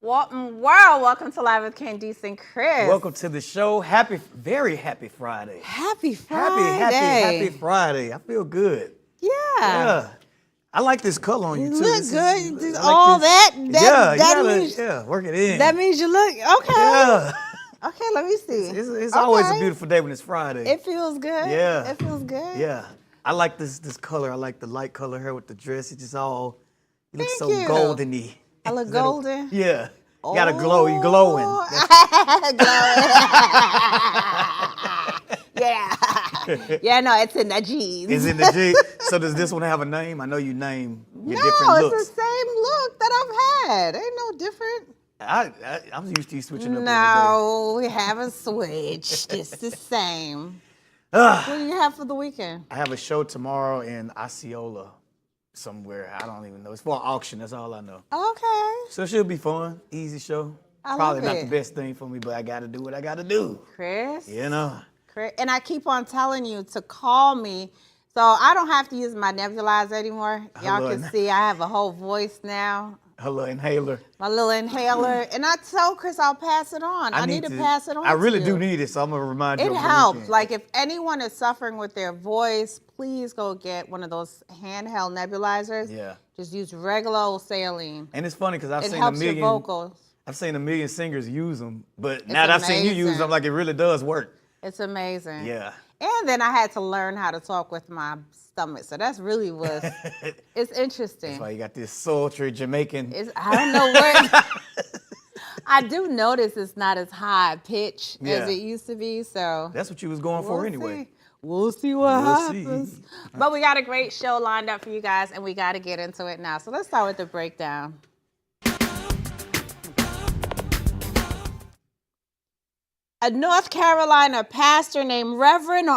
Walton World, welcome to Live with Candice Kris. Welcome to the show. Very happy Friday. Happy Friday. Happy Friday. I feel good. Yeah. I like this color on you too. Look good. All that means, work it in. That means you look okay. Yeah. Okay, let me see. It's always a beautiful day when it's Friday. It feels good. Yeah. It feels good. Yeah. I like this color. I like the light color here with the dress. It's just all, you look so you. golden-y. I look golden? Yeah. You got to glow. You glowing. Yeah. Yeah, no, it's in the jeans. It's in the jeans. So does this one have a name? I know you name your different No, looks. it's the same look that I've had. Ain't no different. I'm used to you switching up No, we haven't switched. It's the same. every day. What do you have for the weekend? I have a show tomorrow in Osceola somewhere. I don't even know. It's for an auction. That's all I know. Okay. So it should be fun. Easy show. I Probably love not it. the best thing for me, but I got to do what I got to do. Chris? You know? Chris? And I keep on telling you to call me so I don't have to use my nebulizer anymore. Y'all can see I have a whole voice now. Hello, inhaler. My little inhaler. And I told Chris I'll pass it on. I need to pass it on. I really to do you. need it, so I'm going to remind you. It over the helps. weekend. Like if anyone is suffering with their voice, please go get one of those handheld nebulizers. Yeah. Just use regular old saline. And it's funny because It helps your vocals. I've seen a million singers use them, but now that I've seen you use them, like it really does work. It's amazing. Yeah. And then I had to learn how to talk with my stomach. So that's really was, it's interesting. That's why you got this sultry Jamaican. I don't know where. I do notice it's not as high pitch as it used to be. So that's what you was going for anyway. We'll see what happens. See. But we got a great show lined up for you guys, and we got to get into it now. So let's start with the breakdown. A North Carolina pastor named Reverend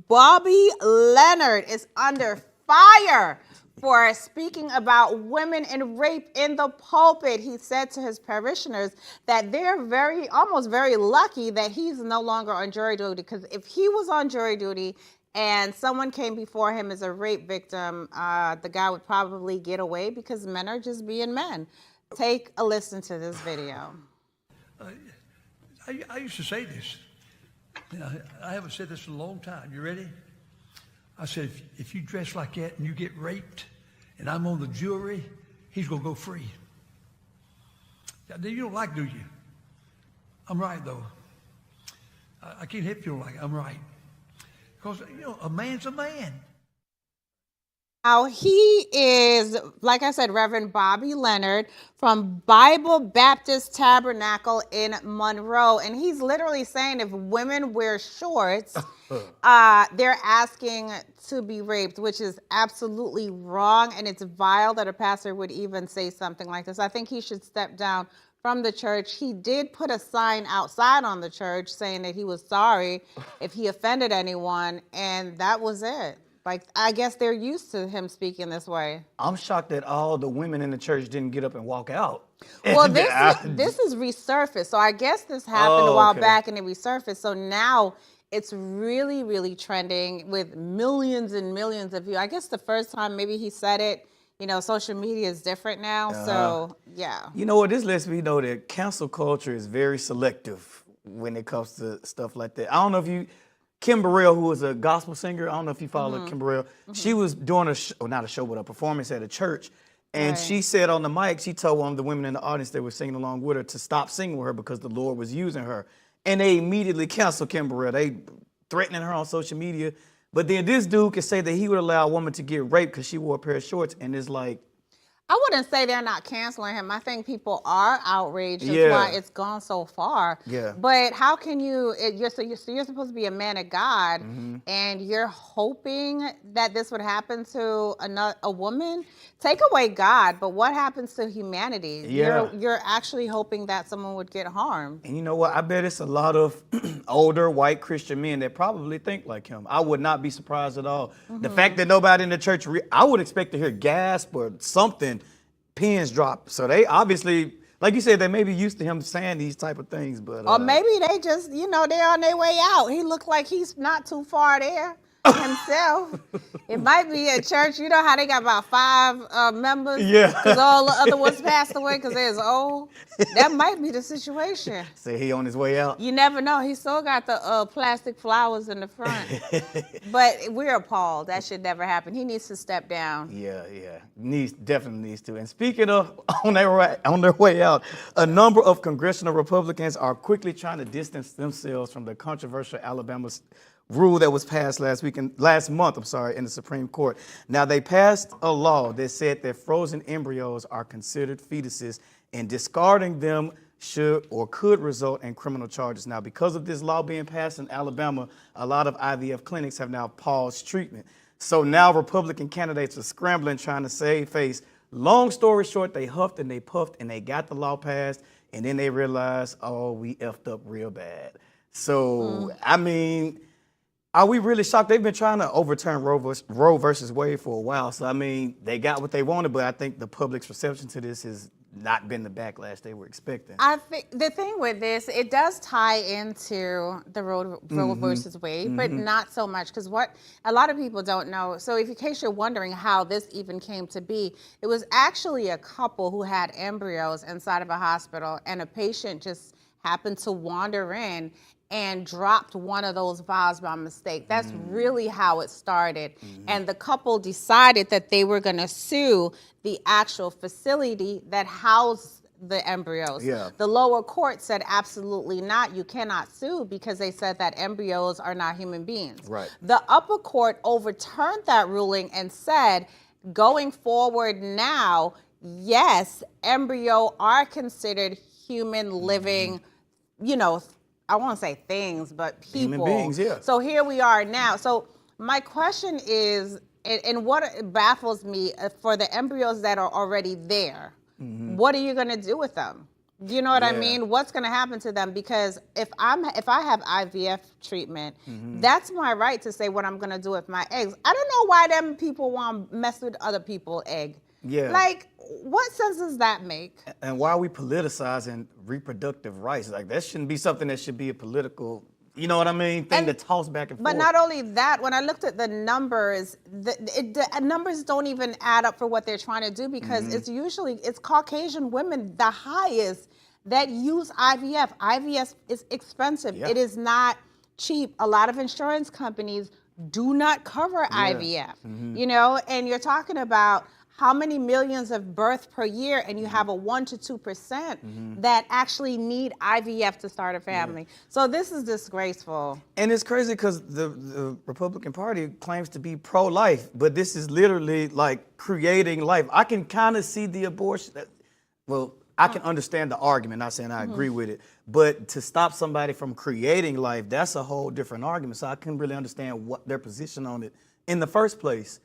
Bobby Leonard is under fire for speaking about women and rape in the pulpit. He said to his parishioners that they're almost very lucky that he's no longer on jury duty, because if he was on jury duty and someone came before him as a rape victim, the guy would probably get away because men are just being men. Take a listen to this video. I used to say this. I haven't said this in a long time. You ready? I said, if you dress like that and you get raped and I'm on the jury, he's going to go free. You don't like, do you? I'm right, though. I can't help you don't like it. I'm right. Because, a man's a man. Now, he is, like I said, Reverend Bobby Leonard from Bible Baptist Tabernacle in Monroe. And he's literally saying if women wear shorts, they're asking to be raped, which is absolutely wrong. And it's vile that a pastor would even say something like this. I think he should step down from the church. He did put a sign outside on the church saying that he was sorry if he offended anyone. And that was it. Like, I guess they're used to him speaking this way. I'm shocked that all the women in the church didn't get up and walk out. Well, this is resurfaced. So I guess this happened a while back and it resurfaced. So now it's really, really trending with millions and millions of views. I guess the first time maybe he said it, social media is different now. So, yeah. You know what? This lets me know that cancel culture is very selective when it comes to stuff like that. I don't know if you... Kim Burrell, who is a gospel singer, I don't know if you follow Kim Burrell, she was doing a performance at a church, and she said on the mic, she told one of the women in the audience that were singing along with her to stop singing with her because the Lord was using her. And they immediately canceled Kim Burrell. They threatening her on social media. But then this dude can say that he would allow a woman to get raped because she wore a pair of shorts, and it's like... I wouldn't say they're not canceling him. I think people are outraged. That's why it's gone so far. Yeah. But how can you're supposed to be a man of God, and you're hoping that this would happen to a woman? Take away God, but what happens to humanity? Yeah. You're actually hoping that someone would get harmed. And you know what? I bet it's a lot of older white Christian men that probably think like him. I would not be surprised at all. The fact that nobody in the church, I would expect to hear gasp or something, pins drop. So they obviously, like you said, they may be used to him saying these type of things. But or maybe they just, they're on their way out. He looked like he's not too far there. himself. It might be a church. You know how they got about 5 members? Yeah. Because all the other ones passed away because they're old. That might be the situation. Say he on his way out. You never know. He still got the plastic flowers in the front. But we're appalled. That should never happen. He needs to step down. Yeah. Definitely needs to. And speaking of on their way out, a number of congressional Republicans are quickly trying to distance themselves from the controversial Alabama rule that was passed last month, in the Supreme Court. Now, they passed a law that said that frozen embryos are considered fetuses, and discarding them should or could result in criminal charges. Now, because of this law being passed in Alabama, a lot of IVF clinics have now paused treatment. So now Republican candidates are scrambling, trying to save face. Long story short, they huffed and they puffed and they got the law passed, and then they realized, oh, we effed up real bad. So, I mean, are we really shocked? They've been trying to overturn Roe versus Wade for a while. So, I mean, they got what they wanted, but I think the public's reception to this has not been the backlash they were expecting. I think the thing with this, it does tie into the Roe versus Wade, but not so much, because what a lot of people don't know. So in case you're wondering how this even came to be, it was actually a couple who had embryos inside of a hospital, and a patient just happened to wander in and dropped one of those vials by mistake. That's really how it started. And the couple decided that they were going to sue the actual facility that housed the embryos. Yeah. The lower court said absolutely not. You cannot sue because they said that embryos are not human beings. Right. The upper court overturned that ruling and said, going forward now, yes, embryo are considered human living, I won't say things, but people. Human beings, yeah. So here we are now. So my question is, and what baffles me, for the embryos that are already there, what are you going to do with them? Do you know what I mean? What's going to happen to them? Because if I have IVF treatment, that's my right to say what I'm going to do with my eggs. I don't know why them people want to mess with other people's egg. Yeah. Like, what sense does that make? And why are we politicizing reproductive rights? Like, that shouldn't be something that should be a political, you know what I mean, thing to toss back and forth. But not only that, when I looked at the numbers, the numbers don't even add up for what they're trying to do, because it's Caucasian women, the highest, that use IVF. IVF is expensive. Yeah. It is not cheap. A lot of insurance companies do not cover IVF, and you're talking about how many millions of births per year, and you have a 1 to 2% that actually need IVF to start a family. So this is disgraceful. And it's crazy because the Republican Party claims to be pro-life, but this is literally like creating life. I can kind of see the abortion. Well, I can understand the argument, not saying I agree with it, but to stop somebody from creating life, that's a whole different argument. So I couldn't really understand what their position on it in the first place.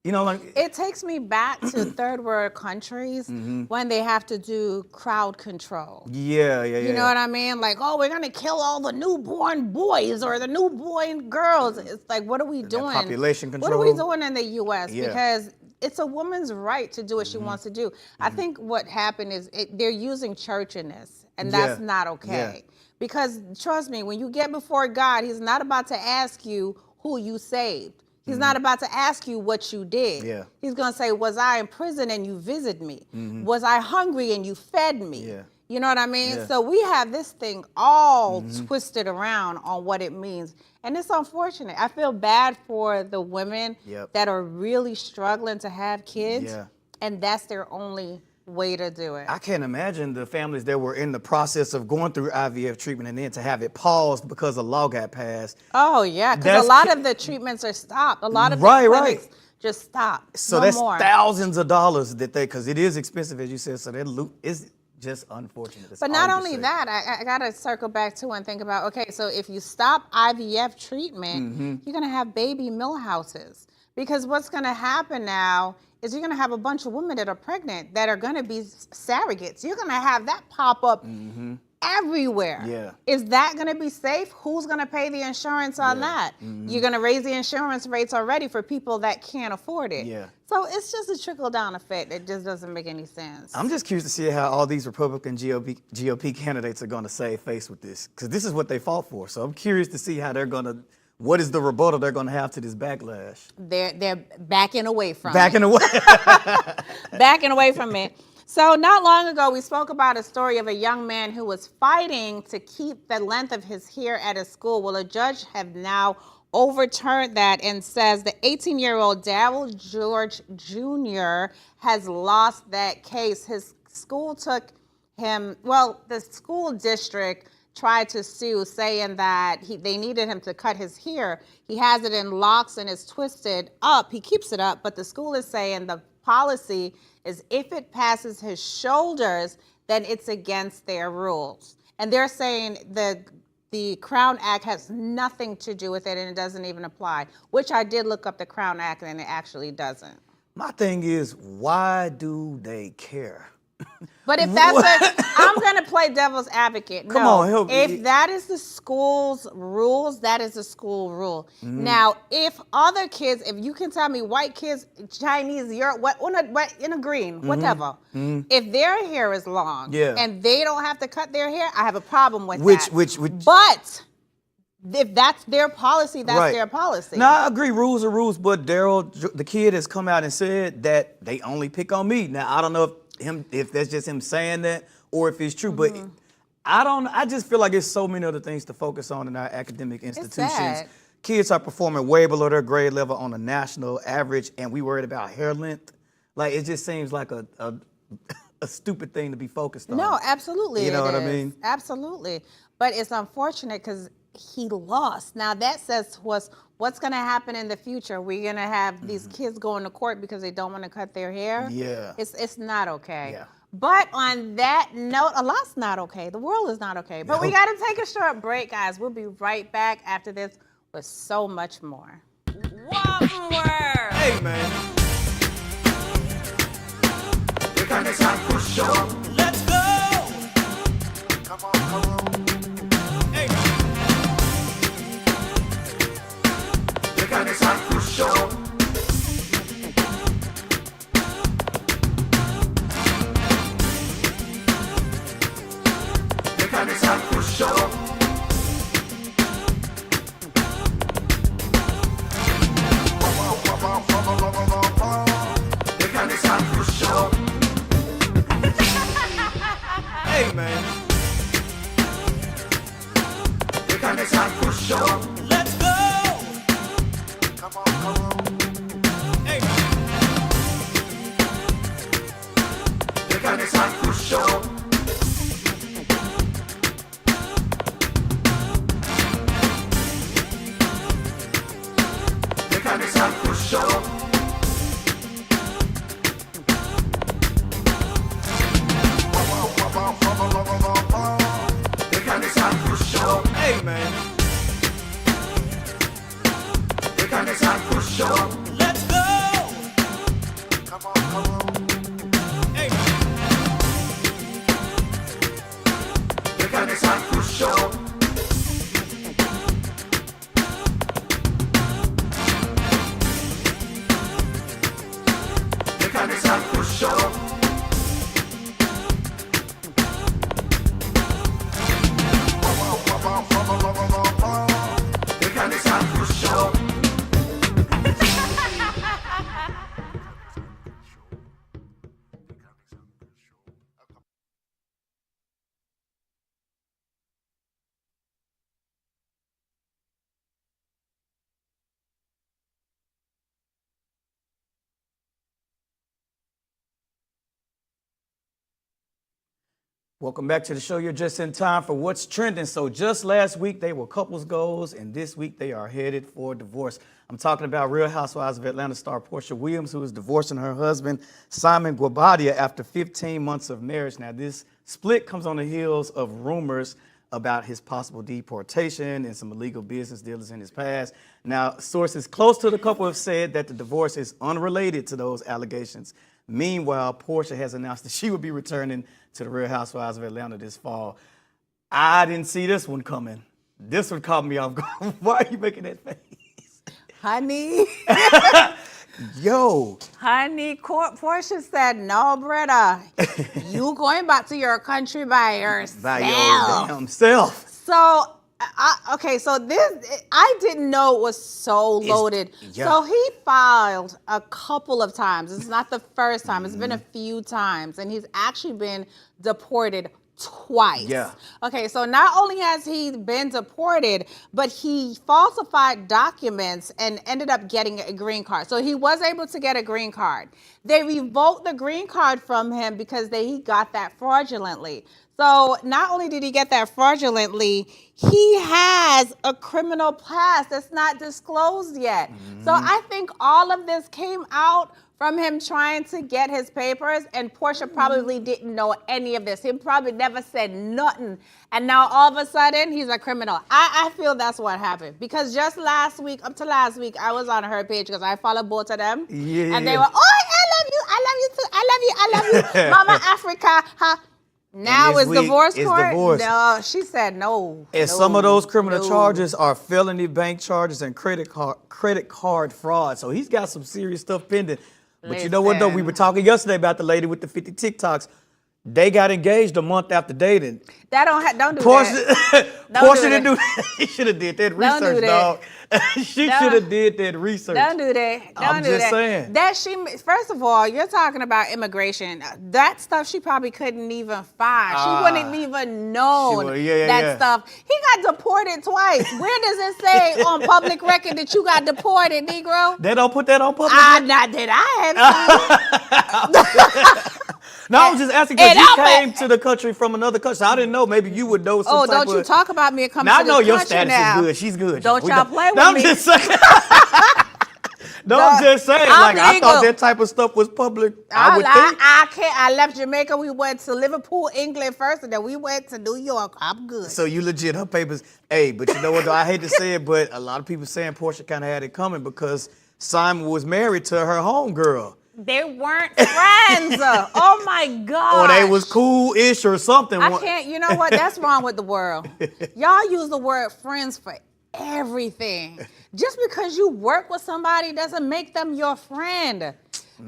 It takes me back to third world countries when they have to do crowd control. Yeah. You know what I mean? Like, oh, we're going to kill all the newborn boys or the newborn girls. It's like, what are we doing? Population control. What are we doing in the U.S.? Yeah. Because it's a woman's right to do what she wants to do. I think what happened is they're using church in this, and that's not okay. Yeah. Because trust me, when you get before God, he's not about to ask you who you saved. He's not about to ask you what you did. Yeah. He's going to say, was I in prison and you visited me? Was I hungry and you fed me? Yeah. You know what I mean? Yeah. So we have this thing all twisted around on what it means. And it's unfortunate. I feel bad for the women that are really struggling to have kids. Yeah. And that's their only way to do it. I can't imagine the families that were in the process of going through IVF treatment and then to have it paused because a law got passed. Oh, yeah, because a lot of the treatments are stopped. A lot of the clinics just stopped. So that's thousands of dollars that because it is expensive, as you said, so that is just unfortunate. But not only that, I got to circle back to and think about, okay, so if you stop IVF treatment, you're going to have baby mill houses. Because what's going to happen now is you're going to have a bunch of women that are pregnant that are going to be surrogates. You're going to have that pop up everywhere. Yeah. Is that going to be safe? Who's going to pay the insurance on that? You're going to raise the insurance rates already for people that can't afford it. Yeah. So it's just a trickle-down effect. It just doesn't make any sense. I'm just curious to see how all these Republican GOP candidates are going to save face with this, because this is what they fought for. So I'm curious to see how they're going to what is the rebuttal they're going to have to this backlash? They're backing away from Backing it. away. Backing away from it. So not long ago, we spoke about a story of a young man who was fighting to keep the length of his hair at a school. Well, a judge have now overturned that and says the 18-year-old Darryl George Jr. has lost that case. His school took him, well, the school district tried to sue, saying that they needed him to cut his hair. He has it in locks and it's twisted up. He keeps it up, but the school is saying the policy is if it passes his shoulders, then it's against their rules. And they're saying the Crown Act has nothing to do with it and it doesn't even apply, which I did look up the Crown Act and it actually doesn't. My thing is, why do they care? But if that's I'm going to play devil's advocate. Come no, on, help me. If that is the school's rules, that is the school rule. Now, if other kids, if you can tell me white kids, Chinese, Europe, what in a green, whatever, if their hair is long and they don't have to cut their hair, I have a problem with that. Which But if that's their policy, that's their policy. No, I agree. Rules are rules. But Darryl, the kid, has come out and said that they only pick on me. Now, I don't know if that's just him saying that or if it's true. But I just feel like there's so many other things to focus on in our academic institutions. Sad. Kids are performing way below their grade level on a national average, and we worried about hair length. Like, it just seems like a stupid thing to be focused on. No, absolutely. You know what I is. mean? Absolutely. But it's unfortunate because he lost. Now that says to us, what's going to happen in the future? We're going to have these kids going to court because they don't want to cut their hair. Yeah. It's not okay. Yeah. But on that note, a lot's not okay. The world is not okay. But we got to take a short break, guys. We'll be right back after this with so much more. Welcome, world. Hey, man. The Candice Kris Show. Let's go. Come on. Hey. The Candice Kris Show. The Candice Kris Show. The Candice Kris Show. Hey, man. The Candice Kris Show. Let's go. Come on. Hey. The Candice Kris Show. The Candice Kris Show. The Candice Kris Show. Hey, man. The Candice Kris Show. Let's go. Come on. Hey. The Candice Kris Show. The Candice Kris Show. The Candice Kris Show. Welcome back to the show. You're just in time for what's trending. So just last week, they were couples goals, and this week they are headed for divorce. I'm talking about Real Housewives of Atlanta star Portia Williams, who is divorcing her husband, Simon Guobadia, after 15 months of marriage. Now, this split comes on the heels of rumors about his possible deportation and some illegal business dealings in his past. Now, sources close to the couple have said that the divorce is unrelated to those allegations. Meanwhile, Portia has announced that she will be returning to the Real Housewives of Atlanta this fall. I didn't see this one coming. This one caught me off guard. Why are you making that face? Honey. Yo. Honey, Portia said, no, Britta, you going back to your country by yourself. By your damn self. So Okay, so I didn't know it was so loaded. yeah. So he filed a couple of times. It's not the first time. It's been a few times, and he's actually been deported twice. Yeah. Okay, so not only has he been deported, but he falsified documents and ended up getting a green card. So he was able to get a green card. They revoked the green card from him because he got that fraudulently. So not only did he get that fraudulently, he has a criminal past that's not disclosed yet. So I think all of this came out from him trying to get his papers, and Portia probably didn't know any of this. He probably never said nothing. And now all of a sudden, he's a criminal. I feel that's what happened. Because just up to last week, I was on her page because I follow both of them. Yeah. And they were, oh, I love you too. I love you. Mama Africa. Huh? Now this it's week, divorce it's court? divorce. No, she said no. And some of those criminal charges are felony bank charges and credit card fraud. So he's got some serious stuff pending. But you know what, though? We were talking yesterday about the lady with the 50 TikToks. They got engaged a month after dating. Don't do Portia, that. Portia didn't do that. She should have did that research, dog. She should have did that research. Don't do that. I'm just saying. First of all, you're talking about immigration. That stuff she probably couldn't even find. She wouldn't even know that stuff. He got deported twice. Where does it say on public record that you got deported, Negro? They don't put that on public record? Not that I have seen. No, I was just asking because you came to the country from another country. So I didn't know. Maybe you would know some Oh, type don't you talk about me coming to this I know your country status now. is good. She's good. Don't y'all play with I'm me. just saying. No, I'm just saying. I'm I thought legal. that type of stuff was public. I would think. I can't. I left Jamaica. We went to Liverpool, England first, and then we went to New York. I'm good. So you legit, her papers. Hey, but you know what, though? I hate to say it, but a lot of people saying Portia kind of had it coming because Simon was married to her homegirl. They weren't friends. Oh my God. Or they was cool-ish or something. I can't. You know what? That's wrong with the world. Y'all use the word friends for everything. Just because you work with somebody doesn't make them your friend.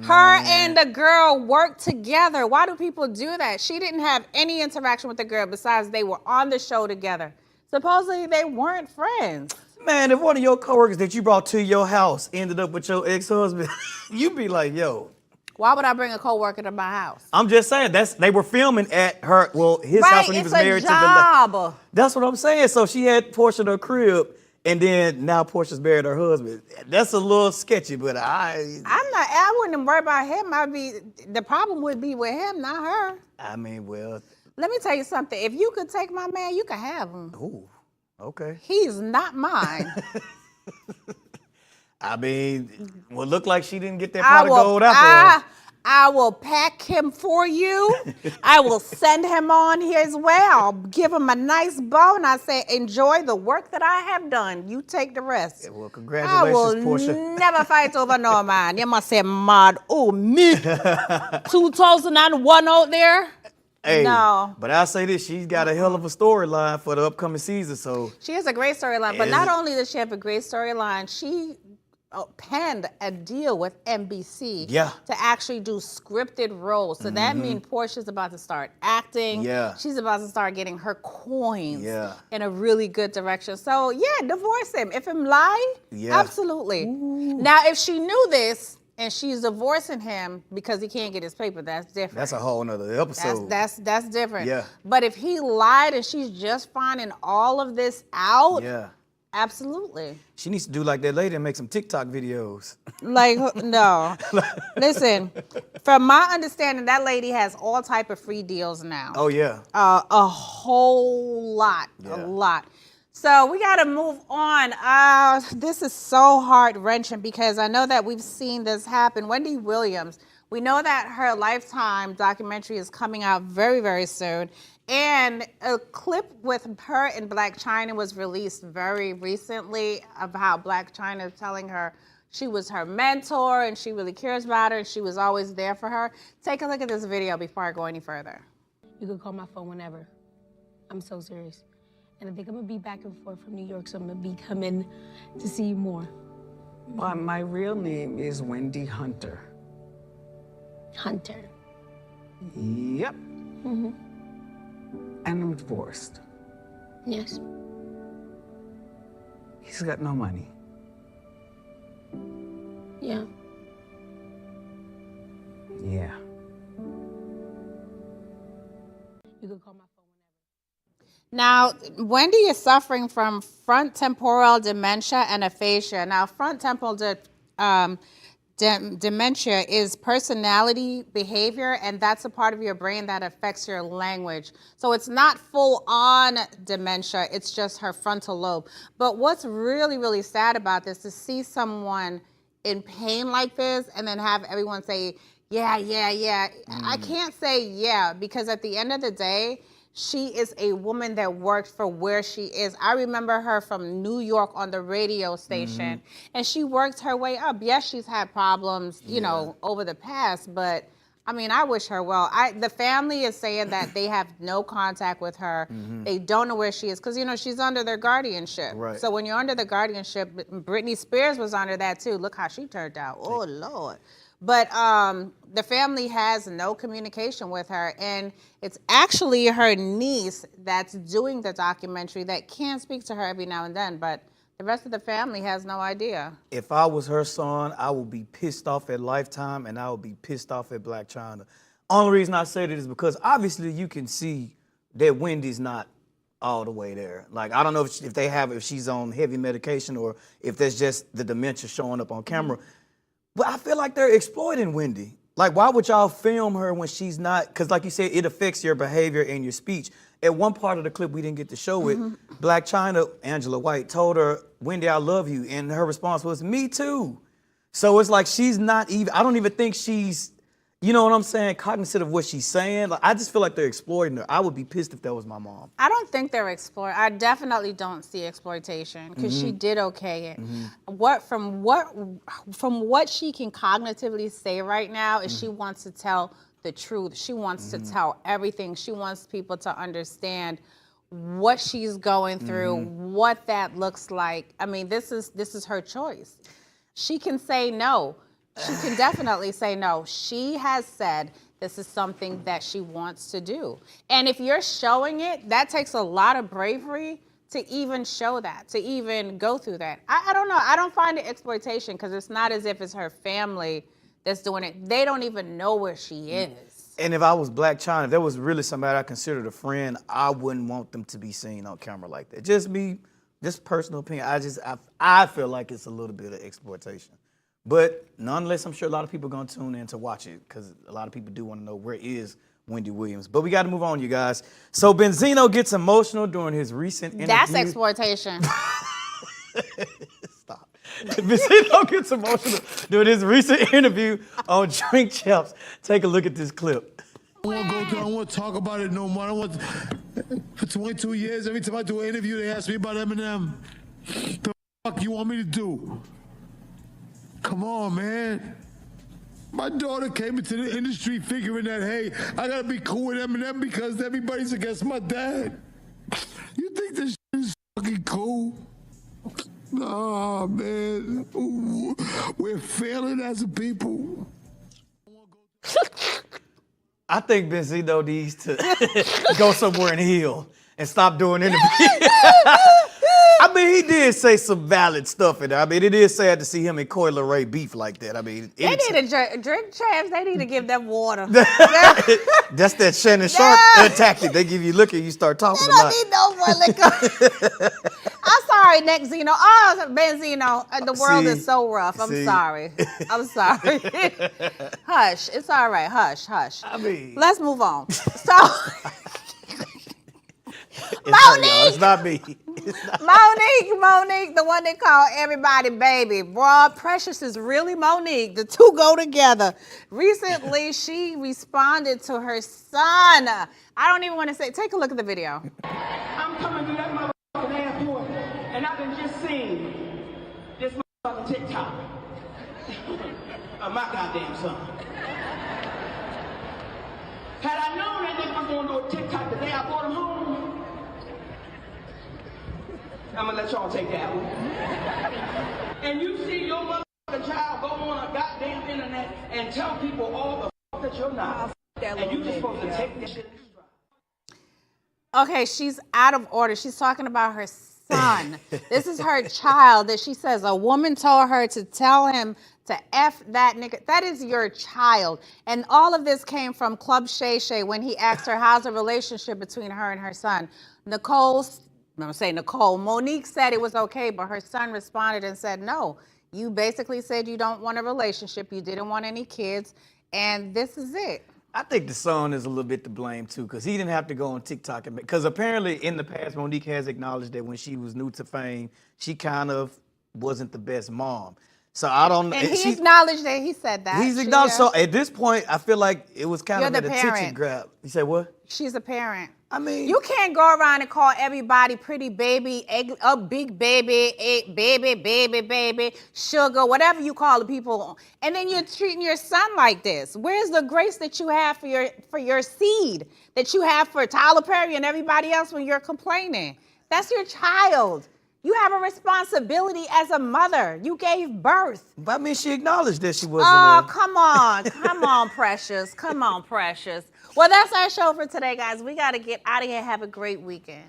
Her and the girl worked together. Why do people do that? She didn't have any interaction with the girl besides they were on the show together. Supposedly they weren't friends. Man, if one of your coworkers that you brought to your house ended up with your ex-husband, you'd be like, yo. Why would I bring a coworker to my house? I'm just saying, they were filming at his house when he was married to the. That's what I'm saying. So she had Portia in her crib, and then now Portia's married her husband. That's a little sketchy, but I wouldn't worry about him. The problem would be with him, not her. I mean, well. Let me tell you something. If you could take my man, you could have him. Ooh, okay. He's not mine. I mean, well, look like she didn't get that pot of gold after all. I will pack him for you. I will send him on his way. I'll give him a nice bow, and I say, enjoy the work that I have done. You take the rest. Yeah, well, congratulations, Portia. I will never fight over no man. You must say, mad. Oh, me. 2001 out there. Hey, no. But I'll say this, she's got a hell of a storyline for the upcoming season. So she has a great storyline, but not only does she have a great storyline, she penned a deal with NBC to actually do scripted roles. So that means Portia's about to start acting. Yeah. She's about to start getting her coins in a really good direction. So yeah, divorce him. If him lie, absolutely. Ooh. Now, if she knew this and she's divorcing him because he can't get his paper, that's different. That's a whole nother episode. That's different. Yeah. But if he lied and she's just finding all of this out, absolutely. She needs to do like that lady and make some TikTok videos. Like, no. Listen, from my understanding, that lady has all type of free deals now. Oh, yeah. A whole lot, a lot. So we got to move on. This is so heart-wrenching because I know that we've seen this happen. Wendy Williams, we know that her Lifetime documentary is coming out very, very soon. And a clip with her and Blac Chyna was released very recently of how Blac Chyna is telling her she was her mentor and she really cares about her and she was always there for her. Take a look at this video before I go any further. You can call my phone whenever. I'm so serious. And I think I'm gonna be back and forth from New York, so I'm gonna be coming to see you more. Well, my real name is Wendy Hunter. Hunter. Yep. Mm-hmm. And I'm divorced. Yes. He's got no money. Yeah. Yeah. You can call my phone whenever. Now, Wendy is suffering from front temporal dementia and aphasia. Now, front temporal dementia is personality behavior, and that's a part of your brain that affects your language. So it's not full-on dementia, it's just her frontal lobe. But what's really, really sad about this is to see someone in pain like this and then have everyone say, yeah, yeah, yeah. I can't say yeah, because at the end of the day, she is a woman that worked for where she is. I remember her from New York on the radio station, and she worked her way up. Yes, she's had problems, you know, over the past, but I mean, I wish her well. The family is saying that they have no contact with her. They don't know where she is because, you know, she's under their guardianship. Right. So when you're under the guardianship, Britney Spears was under that too. Look how she turned out. Oh, Lord. But the family has no communication with her, and it's actually her niece that's doing the documentary that can speak to her every now and then, but the rest of the family has no idea. If I was her son, I would be pissed off at Lifetime and I would be pissed off at Black China. Only reason I say that is because obviously you can see that Wendy's not all the way there. Like, I don't know if she's on heavy medication or if that's just the dementia showing up on camera. But I feel like they're exploiting Wendy. Like, why would y'all film her when she's not? Because like you said, it affects your behavior and your speech. At one part of the clip we didn't get to show it, Black China, Angela White, told her, Wendy, I love you. And her response was, me too. So it's like she's not even, I don't even think she's, you know what I'm saying, cognizant of what she's saying. Like, I just feel like they're exploiting her. I would be pissed if that was my mom. I don't think they're exploiting. I definitely don't see exploitation because she did okay it. From what she can cognitively say right now is she wants to tell the truth. She wants to tell everything. She wants people to understand what she's going through, what that looks like. I mean, this is her choice. She can say no. She can definitely say no. She has said this is something that she wants to do. And if you're showing it, that takes a lot of bravery to even show that, to even go through that. I don't know. I don't find it exploitation because it's not as if it's her family that's doing it. They don't even know where she is. And if I was Blac Chyna, if there was really somebody I considered a friend, I wouldn't want them to be seen on camera like that. Just personal opinion. I feel like it's a little bit of exploitation. But nonetheless, I'm sure a lot of people are going to tune in to watch it because a lot of people do want to know where is Wendy Williams. But we got to move on, you guys. So Benzino gets emotional during his recent interview. That's exploitation. Stop. Benzino gets emotional during his recent interview on Drink Champs. Take a look at this clip. I don't want to talk about it no more. For 22 years, every time I do an interview, they ask me about Eminem. The fuck you want me to do? Come on, man. My daughter came into the industry figuring that, hey, I gotta be cool with Eminem because everybody's against my dad. You think this shit is fucking cool? Nah, man. Ooh, we're failing as a people. I think Benzino needs to go somewhere and heal and stop doing interviews. I mean, he did say some valid stuff in there. I mean, it is sad to see him and Coi Leray beef like that. I mean, They need to drink champs. They need to give them water. that's that Shannon Sharp tactic. They give you liquor, you start talking They a lot. don't need no more liquor. I'm sorry, next Zeno. Oh, Benzino, the world is so rough. I'm sorry. I'm sorry. Hush. It's all right. Hush, hush. I mean, Let's move on. So, it's not me. Monique, the one they call everybody baby. Boy, Precious is really Monique. The two go together. Recently, she responded to her son. I don't even want to say, take a look at the video. I'm coming to that motherfucking airport, and I done just seen this motherfucking TikTok of my goddamn son. Had I known that nigga was gonna do a TikTok the day I brought him home, I'm gonna let y'all take that one. And you see your motherfucking child go on a goddamn internet and tell people all the fuck that you're not. And you just supposed to take this shit in stride. Okay, she's out of order. She's talking about her son. This is her child that she says a woman told her to tell him to F that nigga. That is your child. And all of this came from Club Shay Shay when he asked her, how's the relationship between her and her son? I'm going to say Nicole. Monique said it was okay, but her son responded and said, no, you basically said you don't want a relationship. You didn't want any kids. And this is it. I think the son is a little bit to blame too, because he didn't have to go on TikTok and because apparently in the past Monique has acknowledged that when she was new to fame, she kind of wasn't the best mom. So I don't know. And he acknowledged that he said that. He's acknowledged. So at this point, I feel like it was kind You're of an the attention parent. grab. You said what? She's a parent. I mean, You can't go around and call everybody pretty baby, big baby, baby, sugar, whatever you call the people, and then you're treating your son like this. Where's the grace that you have for your seed, that you have for Tyler Perry and everybody else when you're complaining? That's your child. You have a responsibility as a mother. You gave birth. But I mean, she acknowledged that she wasn't. Oh, come on, Precious. Come on, Precious. Well, that's our show for today, guys. We got to get out of here. Have a great weekend.